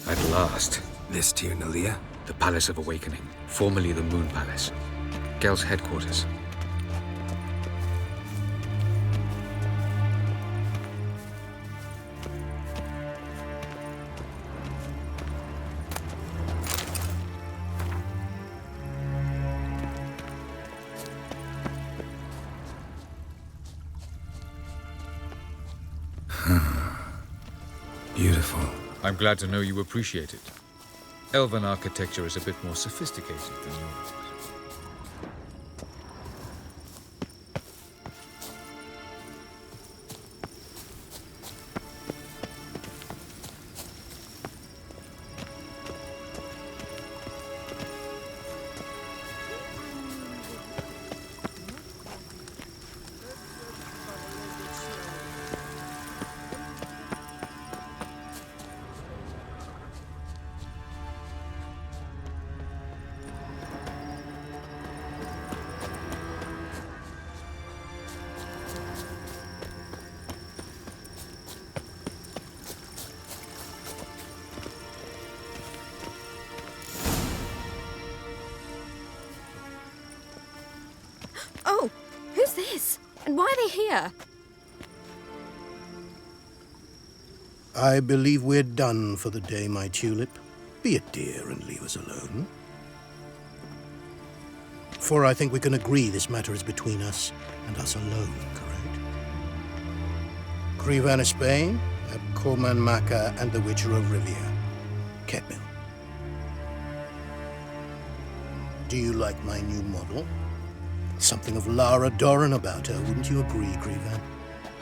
At last. This Tir Nalia? The Palace of Awakening, formerly the Moon Palace. Gel's headquarters. Beautiful. I'm glad to know you appreciate it. Elven architecture is a bit more sophisticated than yours. Oh, who's this? And why are they here? I believe we're done for the day, my tulip. Be a dear and leave us alone. For I think we can agree this matter is between us and us alone, correct? Crivan of Spain, Abcorman Maka, and the Butcher of Rivia. Ketmil. Do you like my new model? Something of Lara Doran about her, wouldn't you agree, Crivan?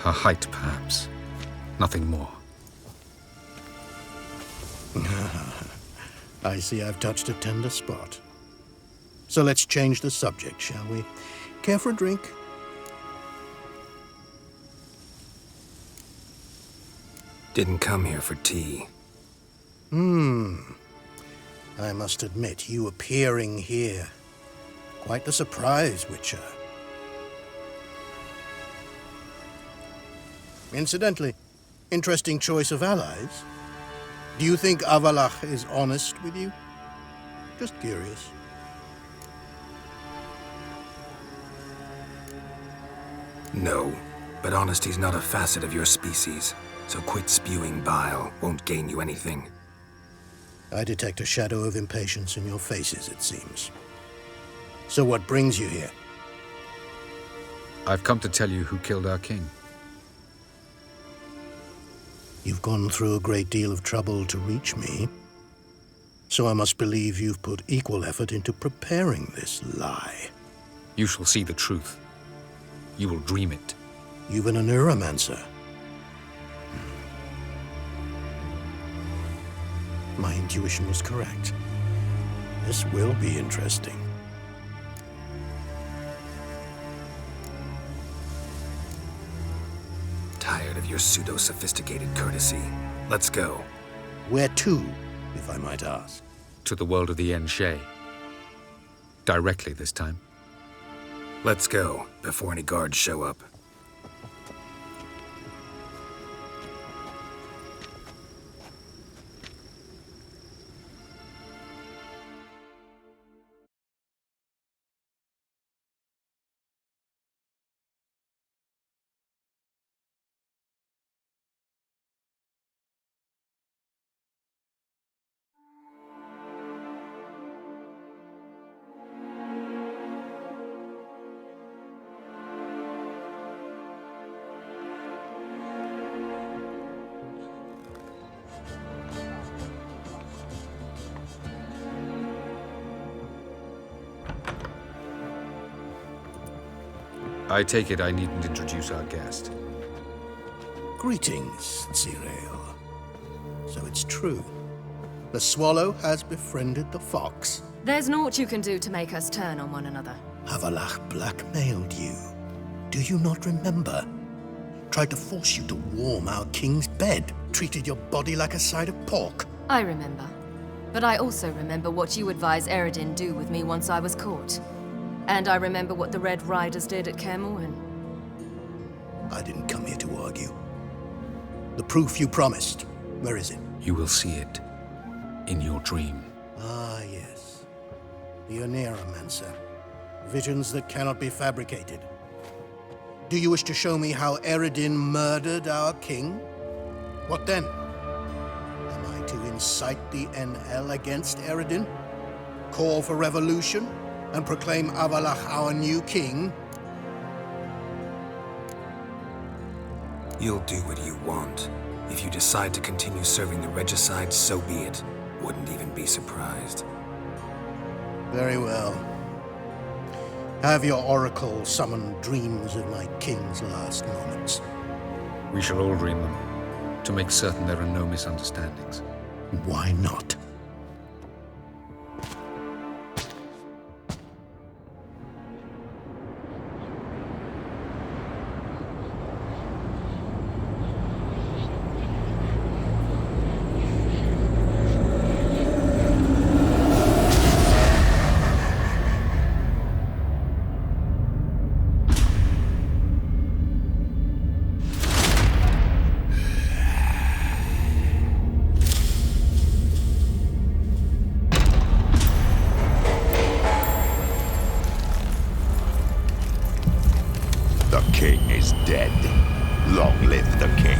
Her height, perhaps. Nothing more. I see I've touched a tender spot. So let's change the subject, shall we? Care for a drink? Didn't come here for tea. I must admit, you appearing here. Quite the surprise, Witcher. Incidentally, interesting choice of allies. Do you think Avalach is honest with you? Just curious. No, but honesty's not a facet of your species, so quit spewing bile. Won't gain you anything. I detect a shadow of impatience in your faces, it seems. So what brings you here? I've come to tell you who killed our king. You've gone through a great deal of trouble to reach me. So I must believe you've put equal effort into preparing this lie. You shall see the truth. You will dream it. You've been a neuromancer. My intuition was correct. This will be interesting. Tired of your pseudo-sophisticated courtesy. Let's go. Where to, if I might ask? To the world of the Enshe. Directly this time. Let's go, before any guards show up. I take it I needn't introduce our guest. Greetings, Ciri. So it's true. The swallow has befriended the fox. There's naught you can do to make us turn on one another. Avalach blackmailed you. Do you not remember? Tried to force you to warm our king's bed. Treated your body like a side of pork. I remember. But I also remember what you advised Eredin do with me once I was caught. And I remember what the Red Riders did at Kaer Morhen. I didn't come here to argue. The proof you promised, where is it? You will see it. in your dream. Ah, yes. The Oneiromancer. Visions that cannot be fabricated. Do you wish to show me how Eredin murdered our king? What then? Am I to incite the NL against Eredin? Call for revolution? And proclaim Avalach our new king? You'll do what you want. If you decide to continue serving the regicide, so be it. Wouldn't even be surprised. Very well. Have your oracle summon dreams of my king's last moments. We shall all dream them, to make certain there are no misunderstandings. Why not? The king is dead. Long live the king.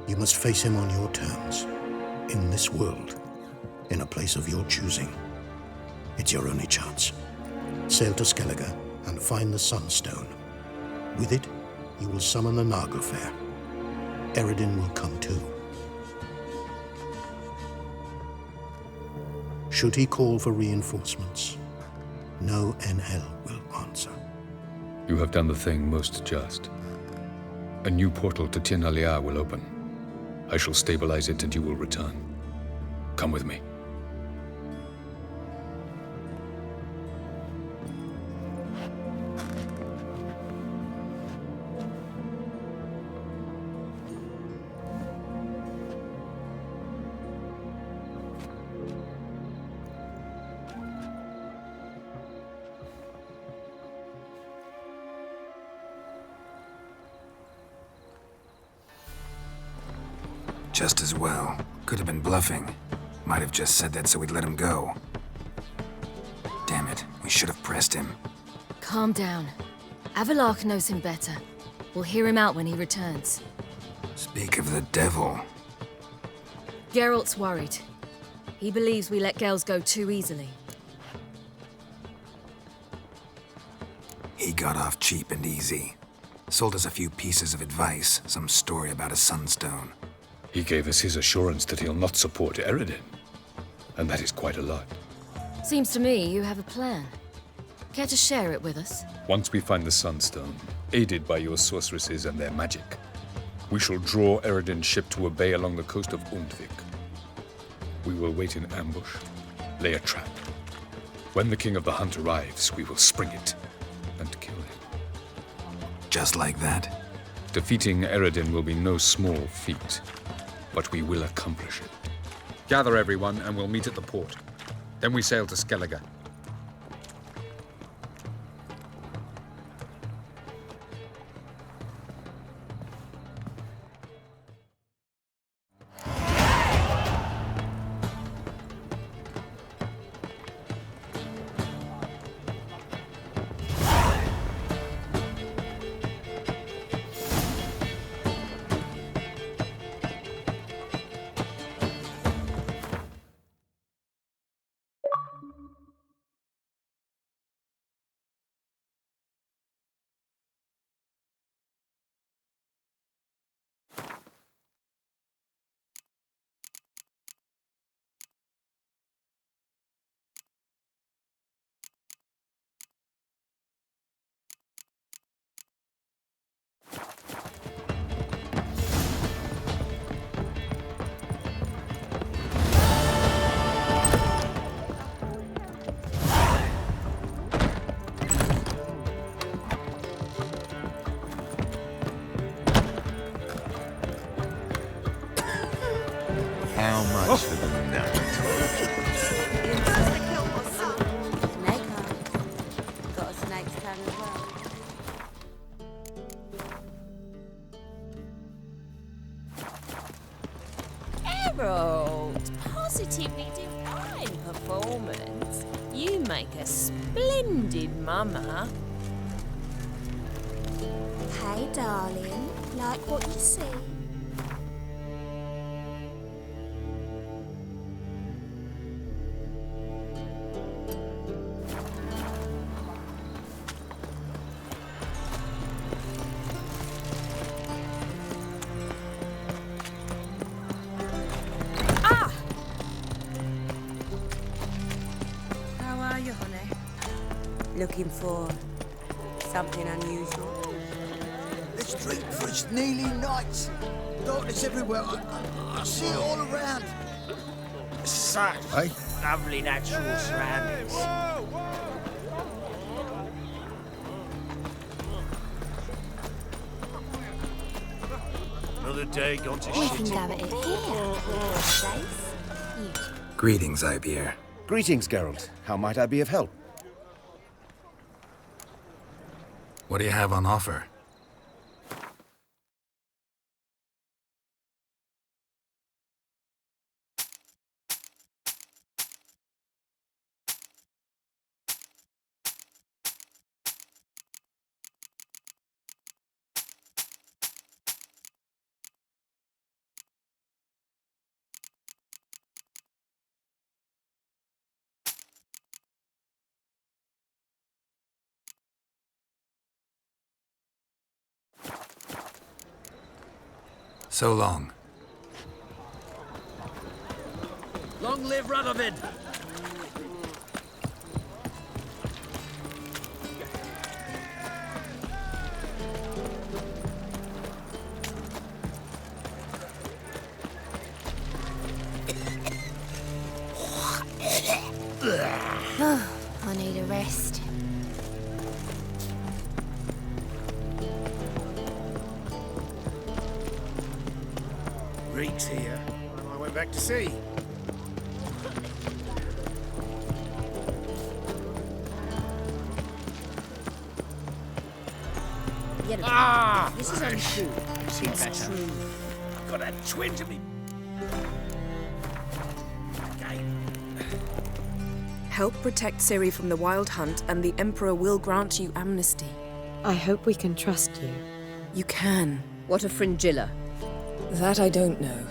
You must face him on your terms. In this world, in a place of your choosing. It's your only chance. Sail to Skellige and find the Sunstone. With it, you will summon the Nagelfair. Eredin will come too. Should he call for reinforcements, no NL will answer. You have done the thing most just. A new portal to Tir Nalia will open. I shall stabilize it and you will return. Come with me. Just as well. Could have been bluffing. Might have just said that so we'd let him go. Damn it, we should have pressed him. Calm down. Avalach knows him better. We'll hear him out when he returns. Speak of the devil. Geralt's worried. He believes we let girls go too easily. He got off cheap and easy. Sold us a few pieces of advice, some story about a sunstone. He gave us his assurance that he'll not support Eredin. And that is quite a lot. Seems to me you have a plan. Care to share it with us? Once we find the Sunstone, aided by your sorceresses and their magic, we shall draw Eredin's ship to a bay along the coast of Undvik. We will wait in ambush, lay a trap. When the King of the Hunt arrives, we will spring it and kill him. Just like that? Defeating Eredin will be no small feat, but we will accomplish it. Gather everyone and we'll meet at the port. Then we sail to Skellige. make a splendid mama. Hey, darling. Like what you see? How are you, honey? Looking for something unusual? The street for its nearly night. Darkness everywhere. I see it all around. Such lovely natural surroundings. Another day gone to We shit. can go at it here. Safe. Greetings, Ibeer. Greetings, Geralt. How might I be of help? What do you have on offer? So long. Long live Radovid! I need a rest. Reek's here. I went back to sea. This is untrue. It's true. I've got a twinge of me. Okay. Help protect Ciri from the Wild Hunt, and the Emperor will grant you amnesty. I hope we can trust you. You can. What of Fringilla? That I don't know,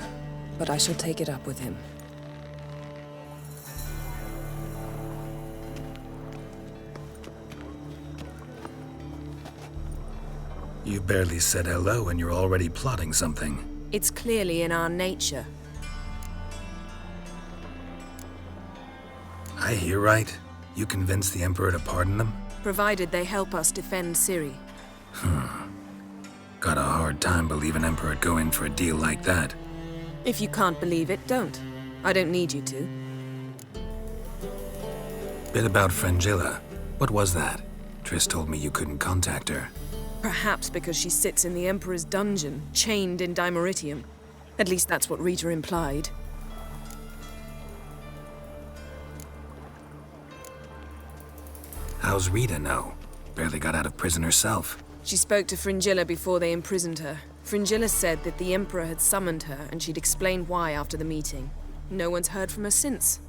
but I shall take it up with him. You barely said hello and you're already plotting something. It's clearly in our nature. I hear right? You convinced the Emperor to pardon them? Provided they help us defend Ciri. Got a hard time believing Emperor'd go in for a deal like that. If you can't believe it, don't. I don't need you to. Bit about Fringilla. What was that? Triss told me you couldn't contact her. Perhaps because she sits in the Emperor's dungeon, chained in Dimeritium. At least that's what Rita implied. How's Rita know? Barely got out of prison herself. She spoke to Fringilla before they imprisoned her. Fringilla said that the Emperor had summoned her and she'd explained why after the meeting. No one's heard from her since.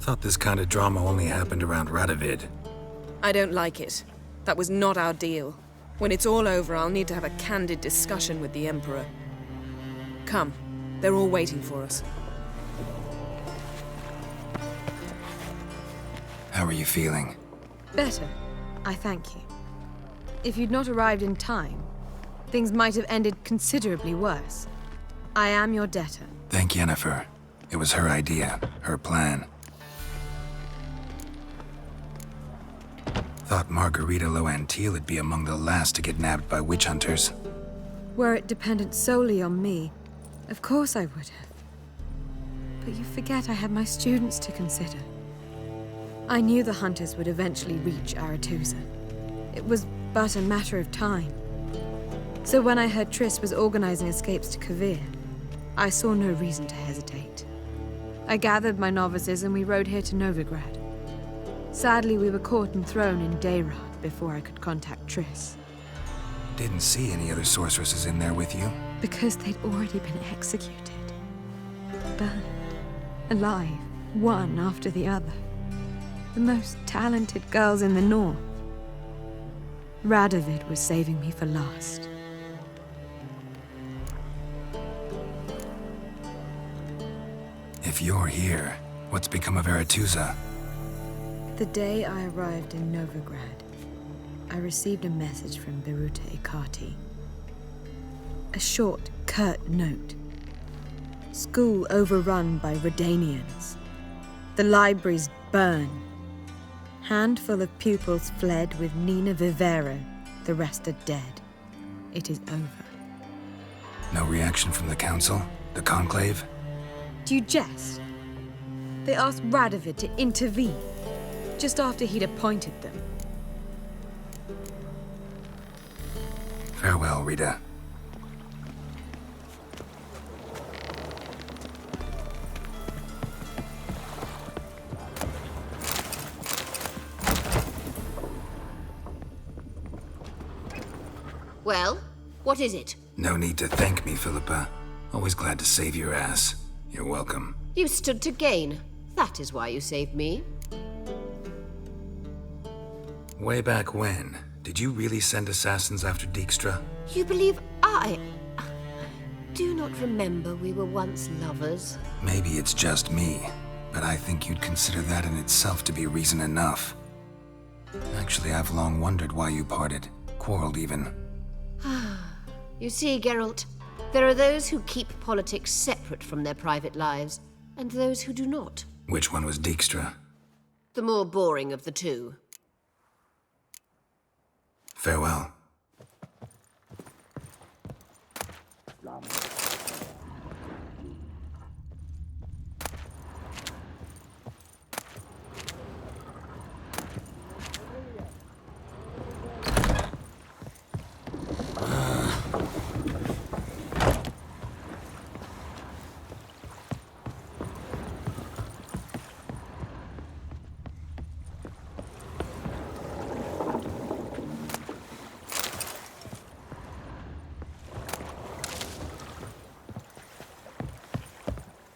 Thought this kind of drama only happened around Radovid. I don't like it. That was not our deal. When it's all over, I'll need to have a candid discussion with the Emperor. Come. They're all waiting for us. How are you feeling? Better. I thank you. If you'd not arrived in time, things might have ended considerably worse. I am your debtor. Thank Yennefer. It was her idea, her plan. Thought Margarita Loantile would be among the last to get nabbed by witch hunters. Were it dependent solely on me, of course I would have. But you forget I had my students to consider. I knew the hunters would eventually reach Aretusa. It was but a matter of time. So when I heard Triss was organizing escapes to Kavir, I saw no reason to hesitate. I gathered my novices and we rode here to Novigrad. Sadly, we were caught and thrown in Dayrad before I could contact Triss. Didn't see any other sorceresses in there with you? Because they'd already been executed. Burned. Alive. One after the other. the most talented girls in the north. Radovid was saving me for last. If you're here, what's become of Aretuza? The day I arrived in Novigrad, I received a message from Beruta Ikati. A short, curt note. School overrun by Redanians. The libraries burn. Handful of pupils fled with Nina Vivero. The rest are dead. It is over. No reaction from the council? The conclave? Do you jest? They asked Radovid to intervene, just after he'd appointed them. Farewell, Rita. Well, what is it? No need to thank me, Philippa. Always glad to save your ass. You're welcome. You stood to gain. That is why you saved me. Way back when, did you really send assassins after Dijkstra? You believe I do not remember we were once lovers? Maybe it's just me, but I think you'd consider that in itself to be reason enough. Actually, I've long wondered why you parted. Quarreled even. You see, Geralt, there are those who keep politics separate from their private lives, and those who do not. Which one was Dijkstra? The more boring of the two. Farewell.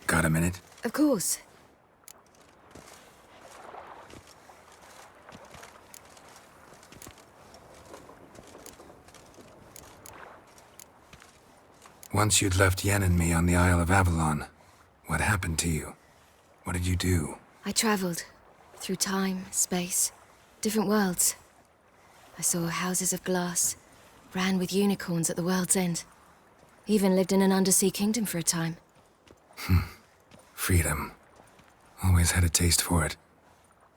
Got a minute? Of course. Once you'd left Yen and me on the Isle of Avalon, what happened to you? What did you do? I traveled through time, space, different worlds. I saw houses of glass, ran with unicorns at the world's end. Even lived in an undersea kingdom for a time. Freedom. Always had a taste for it.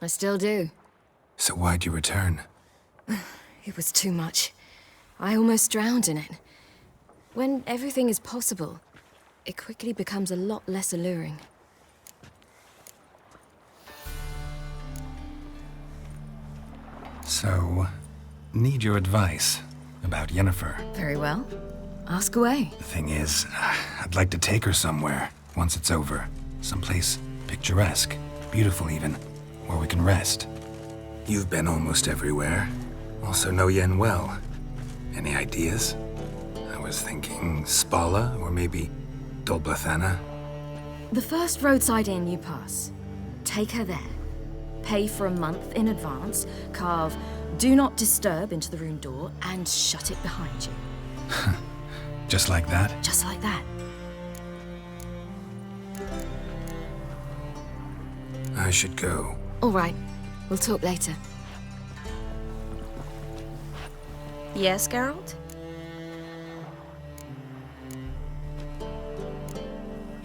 I still do. So why'd you return? It was too much. I almost drowned in it. When everything is possible, it quickly becomes a lot less alluring. So, need your advice about Yennefer. Very well. Ask away. The thing is, I'd like to take her somewhere once it's over. Someplace picturesque, beautiful even, where we can rest. You've been almost everywhere. Also know Yen well. Any ideas? I was thinking Spala, or maybe Dolblathana. The first roadside inn you pass. Take her there. Pay for a month in advance, carve "Do Not Disturb" into the room door, and shut it behind you. Just like that? Just like that. I should go. All right. We'll talk later. Yes, Geralt?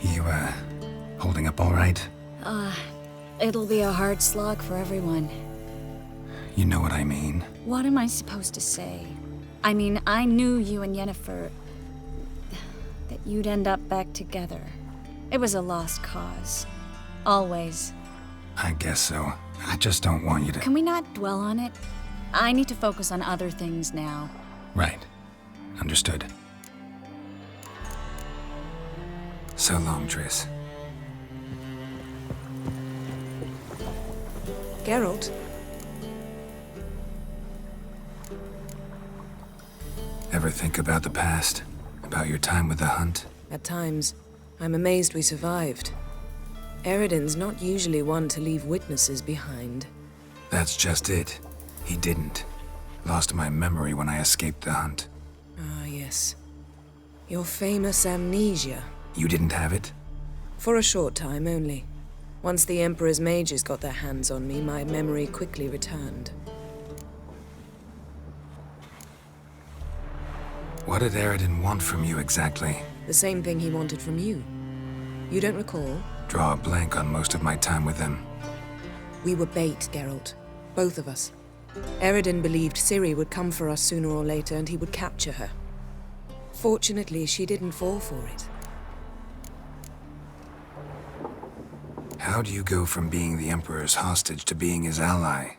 You, holding up all right? It'll be a hard slog for everyone. You know what I mean. What am I supposed to say? I mean, I knew you and Yennefer... that you'd end up back together. It was a lost cause. Always. I guess so. I just don't want you to... Can we not dwell on it? I need to focus on other things now. Right. Understood. So long, Triss. Geralt? Ever think about the past? About your time with the hunt? At times, I'm amazed we survived. Eredin's not usually one to leave witnesses behind. That's just it. He didn't. Lost my memory when I escaped the hunt. Ah, yes. Your famous amnesia. You didn't have it? For a short time only. Once the Emperor's mages got their hands on me, my memory quickly returned. What did Eredin want from you exactly? The same thing he wanted from you. You don't recall? Draw a blank on most of my time with him. We were bait, Geralt. Both of us. Eredin believed Ciri would come for us sooner or later and he would capture her. Fortunately, she didn't fall for it. How do you go from being the Emperor's hostage to being his ally?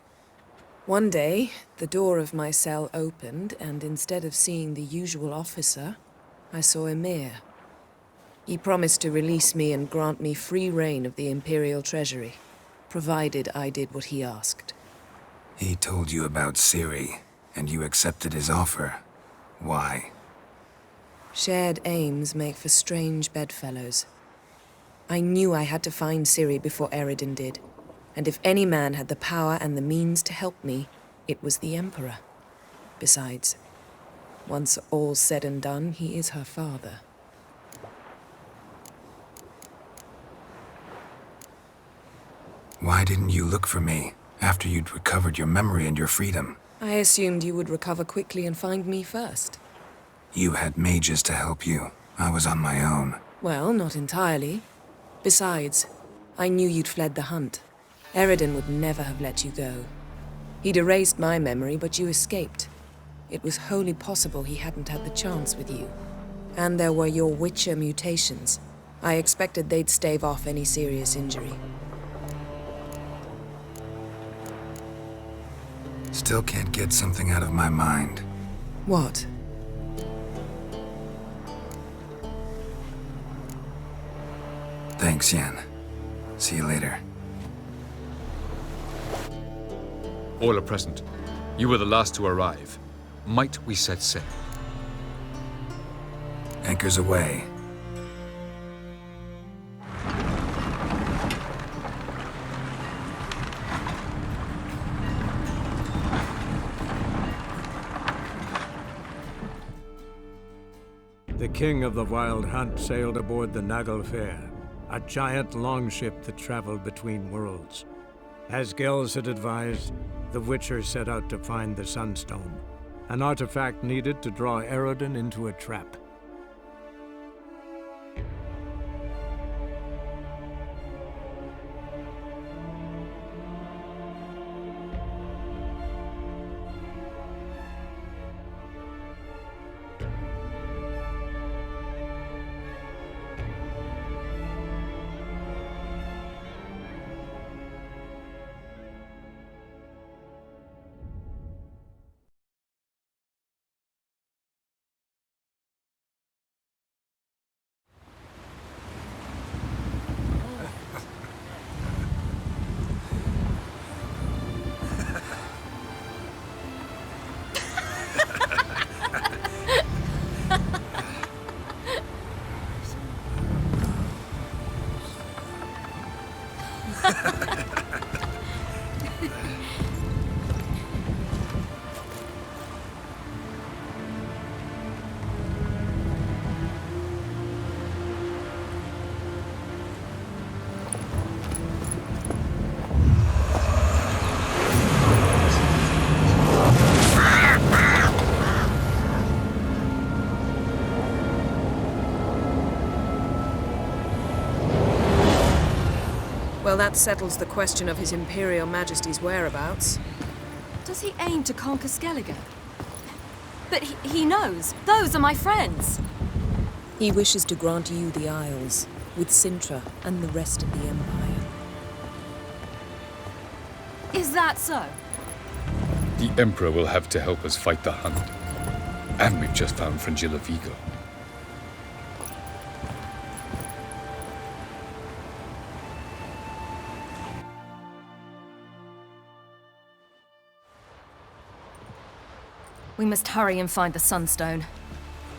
One day, the door of my cell opened, and instead of seeing the usual officer, I saw Emir. He promised to release me and grant me free reign of the Imperial Treasury, provided I did what he asked. He told you about Ciri, and you accepted his offer. Why? Shared aims make for strange bedfellows. I knew I had to find Ciri before Eredin did, and if any man had the power and the means to help me, it was the Emperor. Besides, once all's said and done, he is her father. Why didn't you look for me after you'd recovered your memory and your freedom? I assumed you would recover quickly and find me first. You had mages to help you. I was on my own. Well, not entirely. Besides, I knew you'd fled the hunt. Eredin would never have let you go. He'd erased my memory, but you escaped. It was wholly possible he hadn't had the chance with you. And there were your Witcher mutations. I expected they'd stave off any serious injury. Still can't get something out of my mind. What? Thanks, Yen. See you later. All are present. You were the last to arrive. Might we set sail? Anchors away. The king of the Wild Hunt sailed aboard the Naglfar, a giant longship that traveled between worlds. As Gels had advised, the Witcher set out to find the Sunstone, an artifact needed to draw Eredin into a trap. Well, that settles the question of His Imperial Majesty's whereabouts. Does he aim to conquer Skellige? But he knows. Those are my friends. He wishes to grant you the Isles, with Sintra and the rest of the Empire. Is that so? The Emperor will have to help us fight the hunt. And we've just found Fringilla Vigo. We must hurry and find the Sunstone.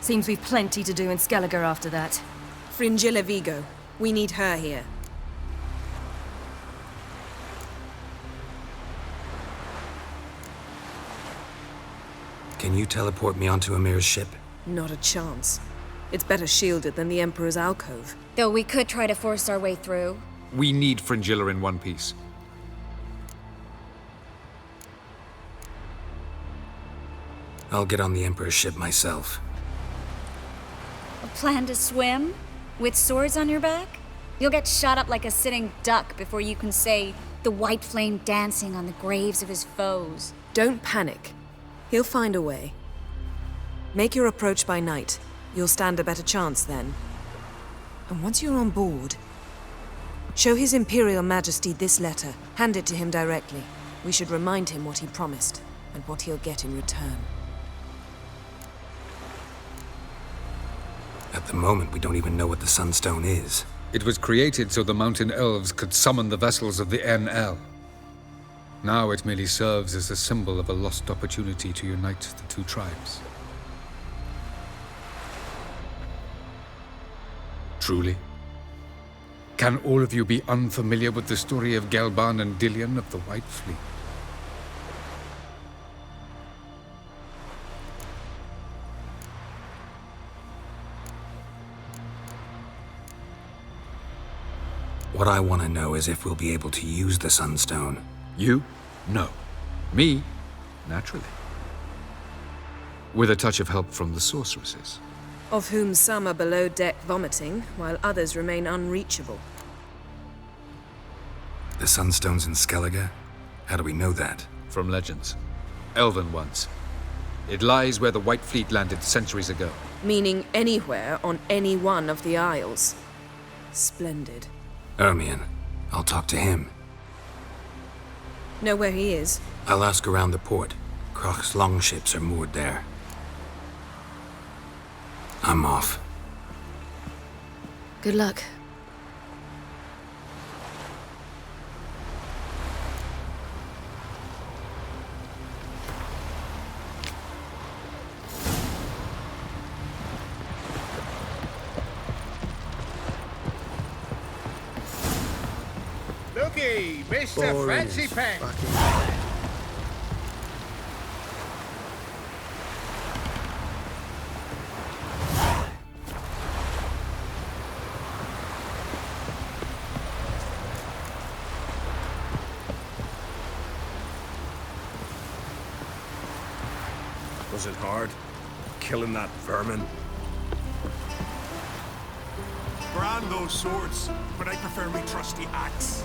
Seems we've plenty to do in Skellige after that. Fringilla Vigo. We need her here. Can you teleport me onto Amir's ship? Not a chance. It's better shielded than the Emperor's alcove. Though we could try to force our way through. We need Fringilla in one piece. I'll get on the Emperor's ship myself. A plan to swim? With swords on your back? You'll get shot up like a sitting duck before you can say, "The white flame dancing on the graves of his foes." Don't panic. He'll find a way. Make your approach by night. You'll stand a better chance then. And once you're on board, show His Imperial Majesty this letter. Hand it to him directly. We should remind him what he promised, and what he'll get in return. At the moment, we don't even know what the Sunstone is. It was created so the mountain elves could summon the vessels of the NL. Now it merely serves as a symbol of a lost opportunity to unite the two tribes. Truly? Can all of you be unfamiliar with the story of Gelban and Dillion of the White Fleet? What I want to know is if we'll be able to use the Sunstone. You? No. Me? Naturally. With a touch of help from the sorceresses. Of whom some are below deck vomiting, while others remain unreachable. The Sunstone's in Skellige? How do we know that? From legends. Elven ones. It lies where the White Fleet landed centuries ago. Meaning anywhere on any one of the Isles. Splendid. Ermion. I'll talk to him. Know where he is? I'll ask around the port. Krach's longships are moored there. I'm off. Good luck. Looky, Mr. Fancy Pants. Was it hard? Killing that vermin? Brand those swords, but I prefer me trusty axe.